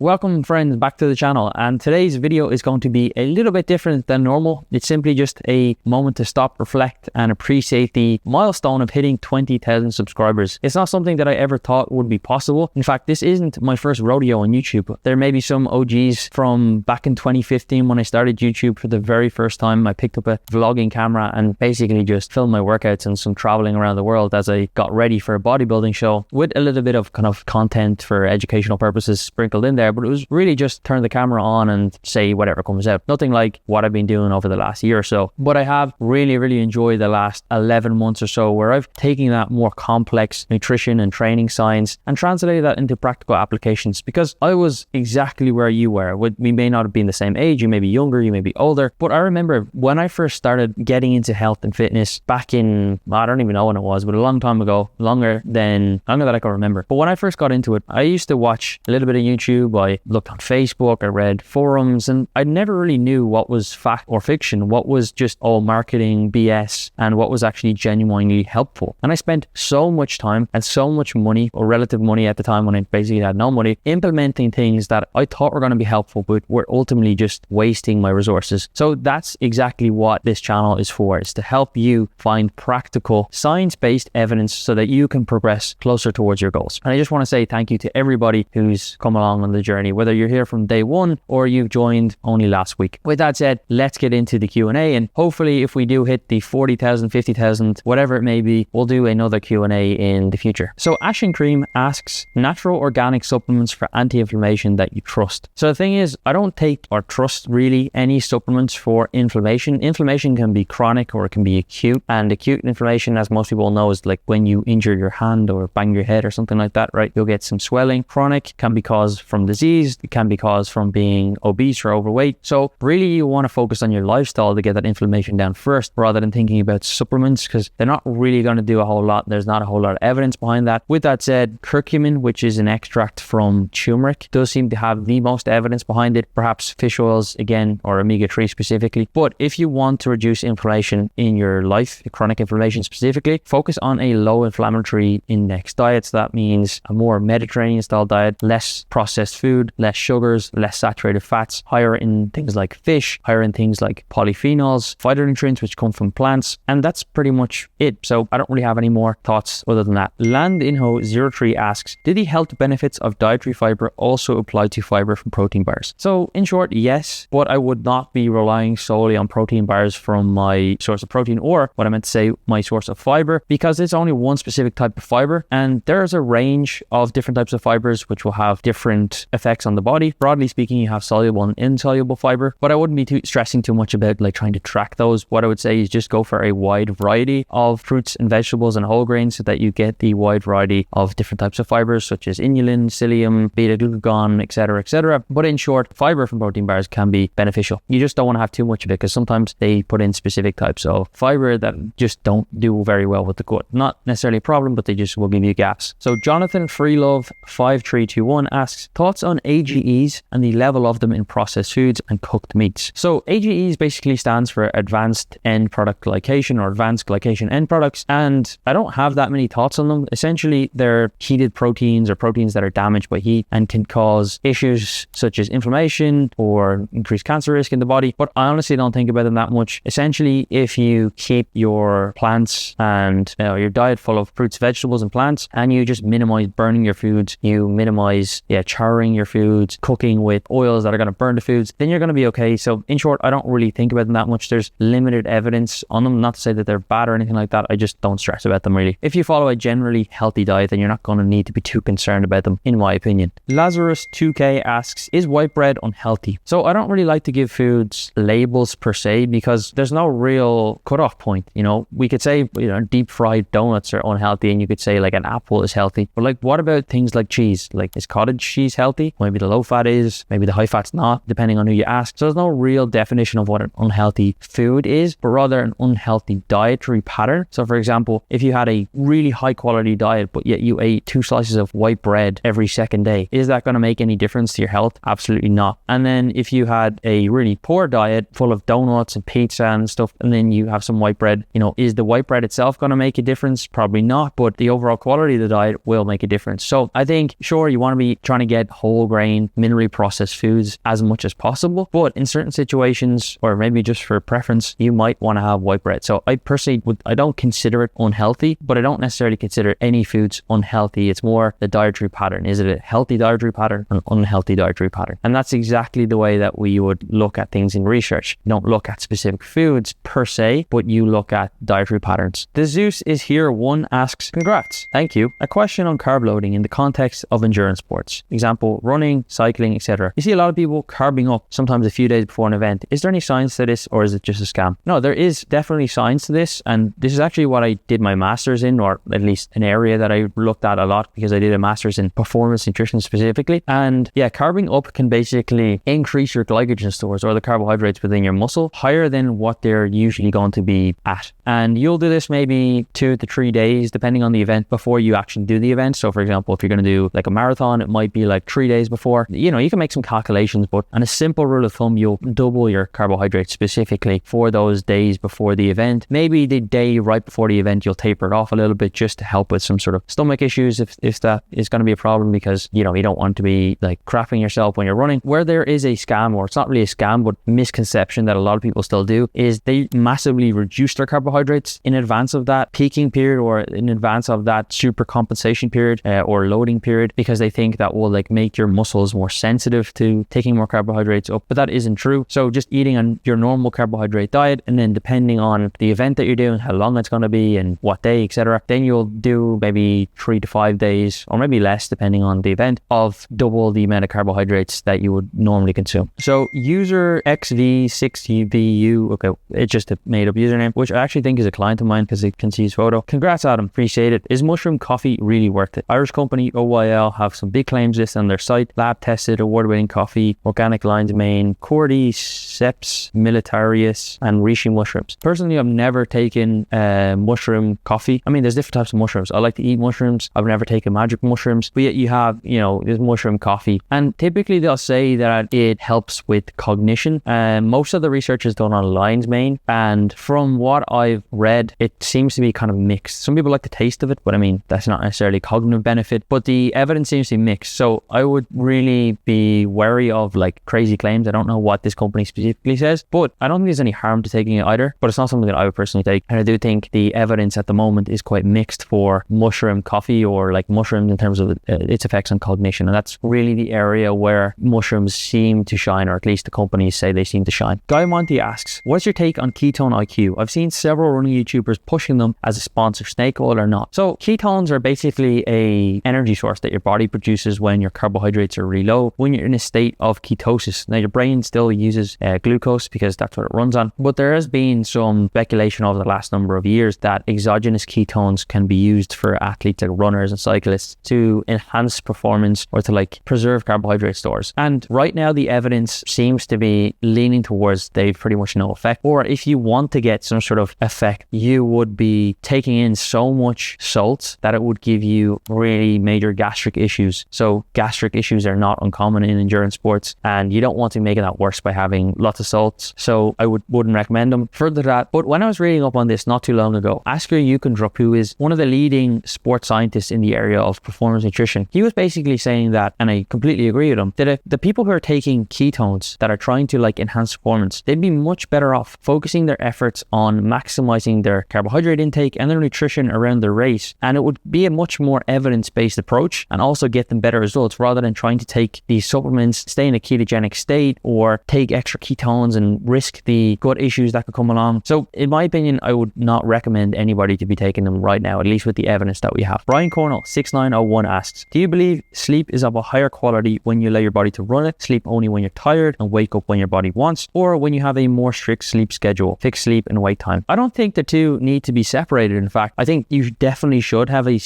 Welcome friends back to the channel, and today's video is going to be a little bit different than normal. It's simply just a moment to stop, reflect and appreciate the milestone of hitting 20,000 subscribers. It's not something that I ever thought would be possible. In fact, this isn't my first rodeo on YouTube. There may be some OGs from back in 2015 when I started YouTube for the very first time. I picked up a vlogging camera and basically just filmed my workouts and some traveling around the world as I got ready for a bodybuilding show, with a little bit of kind of content for educational purposes sprinkled in there. But it was really just turn the camera on and say whatever comes out. Nothing like what I've been doing over the last year or so. But I have really enjoyed the last 11 months or so, where I've taken that more complex nutrition and training science and translated that into practical applications, because I was exactly where you were. We may not have been the same age, you may be younger, you may be older, but I remember when I first started getting into health and fitness back in, I don't even know when it was, but a long time ago, longer than I can remember. But when I first got into it, I used to watch a little bit of YouTube, I looked on Facebook, I read forums, and I never really knew what was fact or fiction, what was just all marketing BS, and what was actually genuinely helpful. And I spent so much time and so much money, or relative money at the time when I basically had no money, implementing things that I thought were going to be helpful, but were ultimately just wasting my resources. So that's exactly what this channel is for, is to help you find practical, science-based evidence so that you can progress closer towards your goals. And I just want to say thank you to everybody who's come along on the journey, whether you're here from day one or you've joined only last week. With that said, let's get into the Q&A, and hopefully if we do hit the 40,000, 50,000, whatever it may be, we'll do another Q&A in the future. So Ashen Cream asks, natural organic supplements for anti-inflammation that you trust. So the thing is, I don't take or trust really any supplements for inflammation. Inflammation can be chronic or it can be acute, and acute inflammation, as most people know, is like when you injure your hand or bang your head or something like that, right? You'll get some swelling. Chronic can be caused from disease, it can be caused from being obese or overweight. So really you want to focus on your lifestyle to get that inflammation down first, rather than thinking about supplements, because they're not really going to do a whole lot. There's not a whole lot of evidence behind that. With that said, curcumin, which is an extract from turmeric, does seem to have the most evidence behind it. Perhaps fish oils again, or omega-3 specifically. But if you want to reduce inflammation in your life, chronic inflammation specifically, focus on a low inflammatory index diet. So that means a more Mediterranean style diet, less processed food, less sugars, less saturated fats, higher in things like fish, higher in things like polyphenols, phytonutrients which come from plants, and that's pretty much it. So I don't really have any more thoughts other than that. Landinho03 asks, do the health benefits of dietary fiber also apply to fiber from protein bars? So in short, yes, but I would not be relying solely on protein bars from my source of protein, or what I meant to say, my source of fiber, because it's only one specific type of fiber, and there's a range of different types of fibers which will have different effects on the body. Broadly speaking, you have soluble and insoluble fiber, but I wouldn't be stressing too much about like trying to track those. What I would say is just go for a wide variety of fruits and vegetables and whole grains, so that you get the wide variety of different types of fibers such as inulin, psyllium, beta-glucagon, etc. But in short, fiber from protein bars can be beneficial. You just don't want to have too much of it, because sometimes they put in specific types of fiber that just don't do very well with the gut. Not necessarily a problem, but they just will give you gaps. So Jonathan Freelove 5321 asks, thoughts on AGEs and the level of them in processed foods and cooked meats. So AGEs basically stands for advanced end product glycation, or advanced glycation end products, and I don't have that many thoughts on them. Essentially, they're heated proteins, or proteins that are damaged by heat and can cause issues such as inflammation or increased cancer risk in the body, but I honestly don't think about them that much. Essentially, if you keep your plants and your diet full of fruits, vegetables and plants, and you just minimize burning your foods, you minimize charring your foods, cooking with oils that are going to burn the foods, then you're going to be okay. So in short, I don't really think about them that much. There's limited evidence on them. Not to say that they're bad or anything like that, I just don't stress about them really. If you follow a generally healthy diet, then you're not going to need to be too concerned about them, in my opinion. Lazarus 2K asks, is white bread unhealthy? So I don't really like to give foods labels per se, because there's no real cutoff point. We could say deep fried donuts are unhealthy, and you could say like an apple is healthy, but like what about things like cheese? Like, is cottage cheese healthy? Maybe the low fat is, maybe the high fat's not, depending on who you ask. So there's no real definition of what an unhealthy food is, but rather an unhealthy dietary pattern. So for example, if you had a really high quality diet, but yet you ate 2 slices of white bread every second day, is that going to make any difference to your health? Absolutely not. And then if you had a really poor diet full of donuts and pizza and stuff, and then you have some white bread, is the white bread itself going to make a difference? Probably not, but the overall quality of the diet will make a difference. So I think, sure, you want to be trying to get whole whole grain, minimally processed foods as much as possible. But in certain situations, or maybe just for preference, you might want to have white bread. So I personally I don't consider it unhealthy, but I don't necessarily consider any foods unhealthy. It's more the dietary pattern. Is it a healthy dietary pattern or an unhealthy dietary pattern? And that's exactly the way that we would look at things in research. You don't look at specific foods per se, but you look at dietary patterns. The Zeus is here. One asks, congrats. Thank you. A question on carb loading in the context of endurance sports. Example, running, cycling, etc. You see a lot of people carbing up sometimes a few days before an event. Is there any science to this, or is it just a scam? No, there is definitely science to this, and this is actually what I did my master's in, or at least an area that I looked at a lot, because I did a master's in performance nutrition specifically. And yeah, carbing up can basically increase your glycogen stores, or the carbohydrates within your muscle, higher than what they're usually going to be at. And you'll do this maybe 2 to 3 days depending on the event before you actually do the event. So for example, if you're going to do like a marathon, it might be like 3 days before. You know, you can make some calculations, but on a simple rule of thumb, you'll double your carbohydrates specifically for those days before the event. Maybe the day right before the event, you'll taper it off a little bit just to help with some sort of stomach issues if that is going to be a problem, because you know, you don't want to be like crapping yourself when you're running. Where there is a scam, or it's not really a scam, but misconception that a lot of people still do, is they massively reduce their carbohydrates in advance of that peaking period, or in advance of that super compensation period or loading period, because they think that will like make your muscles more sensitive to taking more carbohydrates up. But that isn't true. So just eating on your normal carbohydrate diet, and then depending on the event that you're doing, how long it's going to be and what day, etc., then you'll do maybe 3 to 5 days, or maybe less depending on the event, of double the amount of carbohydrates that you would normally consume. So user XV6VU, okay, it's just a made up username, which I actually think is a client of mine because it can see his photo. Congrats, Adam. Appreciate it. Is mushroom coffee really worth it? Irish company OYL have some big claims listed on their site. Lab tested, award-winning coffee, organic lion's mane, cordyceps militarius, and reishi mushrooms. Personally, I've never taken mushroom coffee. I mean, there's different types of mushrooms. I like to eat mushrooms. I've never taken magic mushrooms, but yet you have, you know, this mushroom coffee, and typically they'll say that it helps with cognition. Most of the research is done on lion's mane, and from what I've read, it seems to be kind of mixed. Some people like the taste of it, but I mean, that's not necessarily cognitive benefit, but the evidence seems to be mixed. So I would really be wary of like crazy claims. I don't know what this company specifically says, but I don't think there's any harm to taking it either, but it's not something that I would personally take. And I do think the evidence at the moment is quite mixed for mushroom coffee, or like mushrooms in terms of its effects on cognition. And that's really the area where mushrooms seem to shine, or at least the companies say they seem to shine. Guy Monty asks, what's your take on Ketone IQ? I've seen several running YouTubers pushing them as a sponsor. Snake oil or not? So ketones are basically a energy source that your body produces when your carbohydrates are really low, when you're in a state of ketosis. Now your brain still uses glucose because that's what it runs on, but there has been some speculation over the last number of years that exogenous ketones can be used for athletes like runners and cyclists to enhance performance, or to like preserve carbohydrate stores. And right now the evidence seems to be leaning towards they've pretty much no effect, or if you want to get some sort of effect, you would be taking in so much salt that it would give you really major gastric issues. So gastric issues are not uncommon in endurance sports, and you don't want to make that worse by having lots of salts. So I wouldn't recommend them. Further to that, but when I was reading up on this not too long ago, Asker Yukendrup, who is one of the leading sports scientists in the area of performance nutrition, he was basically saying that, and I completely agree with him, that the people who are taking ketones that are trying to like enhance performance, they'd be much better off focusing their efforts on maximizing their carbohydrate intake and their nutrition around the race, and it would be a much more evidence-based approach and also get them better results, rather than trying to take these supplements, stay in a ketogenic state, or take extra ketones and risk the gut issues that could come along. So in my opinion, I would not recommend anybody to be taking them right now, at least with the evidence that we have. Brian Cornell 6901 asks, do you believe sleep is of a higher quality when you allow your body to run it, sleep only when you're tired and wake up when your body wants, or when you have a more strict sleep schedule, fixed sleep and wake time? I don't think the two need to be separated. In fact, I think you definitely should have a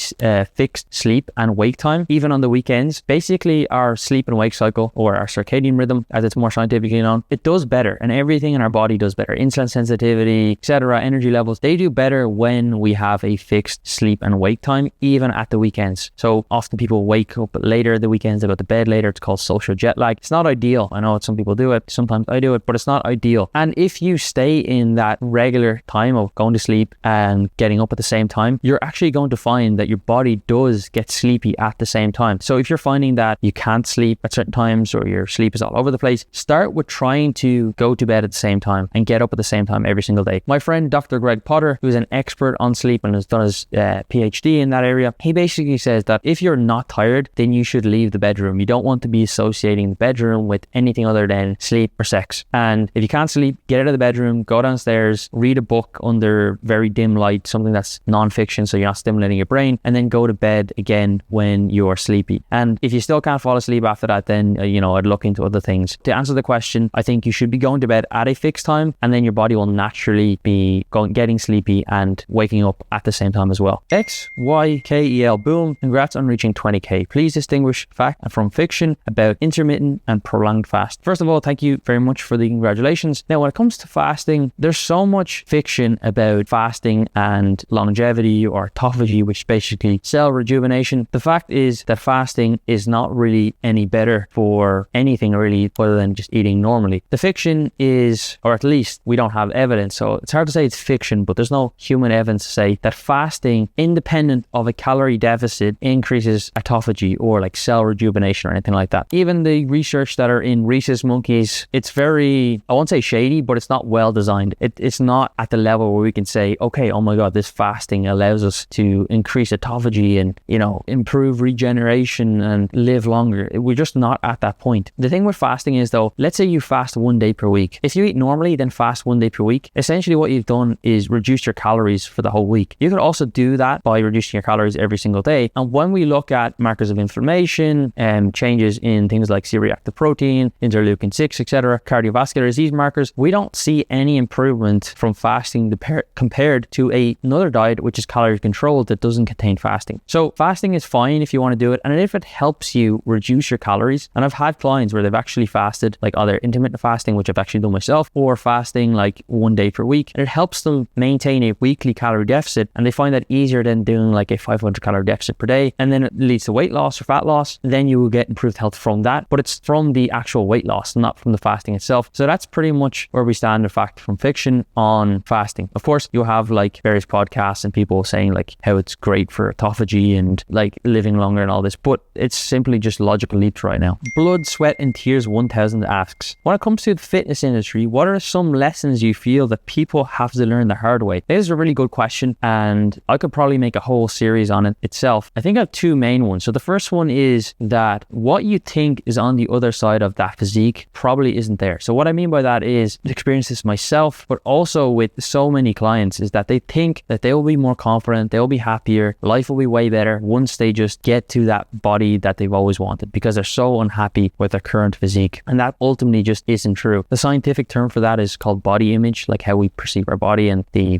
fixed sleep and wake time, even on the weekends. Basically, our sleep and wake cycle, or our circadian rhythm, as it's more scientifically known, it does better, and everything in our body does better. Insulin sensitivity, etc., energy levels, they do better when we have a fixed sleep and wake time, even at the weekends. So often people wake up later the weekends, they go to bed later. It's called social jet lag. It's not ideal. I know some people do it. Sometimes I do it, but it's not ideal. And if you stay in that regular time of going to sleep and getting up at the same time, you're actually going to find that your body does get sleepy at the same time. So if you're finding that that you can't sleep at certain times or your sleep is all over the place, start with trying to go to bed at the same time and get up at the same time every single day. My friend Dr. Greg Potter, who's an expert on sleep and has done his PhD in that area, he basically says that if you're not tired, then you should leave the bedroom. You don't want to be associating the bedroom with anything other than sleep or sex. And if you can't sleep, get out of the bedroom, go downstairs, read a book under very dim light, something that's non-fiction so you're not stimulating your brain, and then go to bed again when you're sleepy. And if you still can't fall asleep after that, then I'd look into other things. To answer the question, I think you should be going to bed at a fixed time, and then your body will naturally be getting sleepy and waking up at the same time as well. XYKEL, boom, congrats on reaching 20k. Please distinguish fact from fiction about intermittent and prolonged fast. First of all, thank you very much for the congratulations. Now, when it comes to fasting, there's so much fiction about fasting and longevity or autophagy, which is basically cell rejuvenation. The fact is that fasting is not really any better for anything really other than just eating normally. The fiction is, or at least we don't have evidence, so it's hard to say it's fiction, but there's no human evidence to say that fasting independent of a calorie deficit increases autophagy or like cell rejuvenation or anything like that. Even the research that are in rhesus monkeys, it's very, I won't say shady, but it's not well designed. It's not at the level where we can say, okay, oh my God, this fasting allows us to increase autophagy and, improve regeneration and live longer. We're just not at that point. The thing with fasting is though, let's say you fast 1 day per week. If you eat normally, then fast 1 day per week. Essentially what you've done is reduce your calories for the whole week. You could also do that by reducing your calories every single day. And when we look at markers of inflammation and changes in things like C-reactive protein, interleukin 6, etc., cardiovascular disease markers, we don't see any improvement from fasting compared to another diet which is calorie controlled that doesn't contain fasting. So fasting is fine if you want to do it, and if it helps you reduce your calories, and I've had clients where they've actually fasted like either intermittent fasting, which I've actually done myself, or fasting like 1 day per week, and it helps them maintain a weekly calorie deficit, and they find that easier than doing like a 500 calorie deficit per day, and then it leads to weight loss or fat loss. Then you will get improved health from that, but it's from the actual weight loss, not from the fasting itself. So that's pretty much where we stand in fact from fiction on fasting. Of course, you'll have like various podcasts and people saying like how it's great for autophagy and like living longer and all this, but it's simply just logical leaps right now. Blood, Sweat and Tears 1000 asks, when it comes to the fitness industry, what are some lessons you feel that people have to learn the hard way? This is a really good question, and I could probably make a whole series on it itself. I think I have two main ones. So the first one is that what you think is on the other side of that physique probably isn't there. So what I mean by that is, I've experienced this myself, but also with so many clients, is that they think that they will be more confident, they will be happier, life will be way better once they just get to that body that they've always wanted, because they're so unhappy with their current physique. And that ultimately just isn't true. The scientific term for that is called body image, like how we perceive our body and the,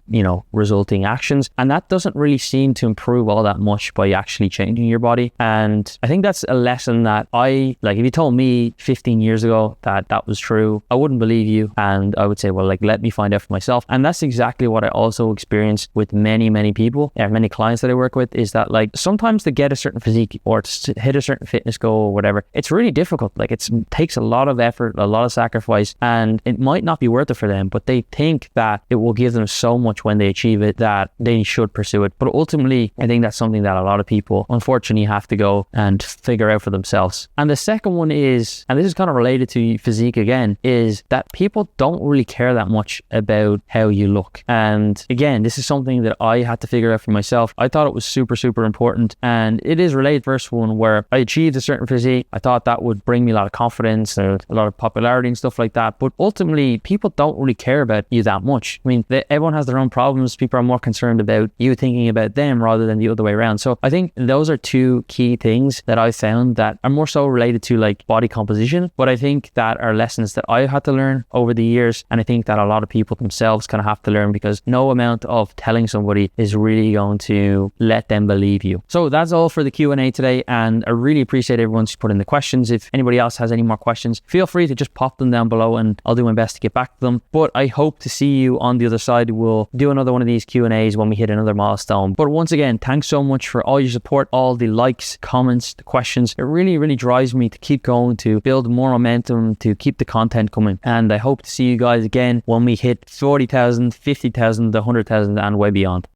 resulting actions. And that doesn't really seem to improve all that much by actually changing your body. And I think that's a lesson that if you told me 15 years ago that that was true, I wouldn't believe you. And I would say, well, let me find out for myself. And that's exactly what I also experienced with many, many people, many clients that I work with, is that sometimes to get a certain physique or to hit a certain fitness goal or whatever, it's really difficult. It takes a lot of effort, a lot of sacrifice, and it might not be worth it for them, but they think that it will give them so much when they achieve it that they should pursue it. But ultimately, I think that's something that a lot of people unfortunately have to go and figure out for themselves. And the second one is, and this is kind of related to physique again, is that people don't really care that much about how you look. And again, this is something that I had to figure out for myself. I thought it was super, super important, and it is related to the first one where I achieved a certain physique. I thought that would bring me a lot of confidence and a lot of popularity and stuff like that. But ultimately, people don't really care about you that much. I mean, everyone has their own problems. People are more concerned about you thinking about them rather than the other way around. So I think those are two key things that I found that are more so related to body composition, but I think that are lessons that I had to learn over the years. And I think that a lot of people themselves kind of have to learn, because no amount of telling somebody is really going to let them believe you. So that's all for the Q&A today. And I really appreciate everyone's put in the questions. If anybody else has any more questions, feel free to just pop them down below and I'll do my best to get back to them. But I hope to see you on the other side. We'll do another one of these Q&As when we hit another milestone. But once again, thanks so much for all your support, all the likes, comments, the questions. It really, really drives me to keep going, to build more momentum, to keep the content coming. And I hope to see you guys again when we hit 40,000, 50,000, 100,000 and way beyond.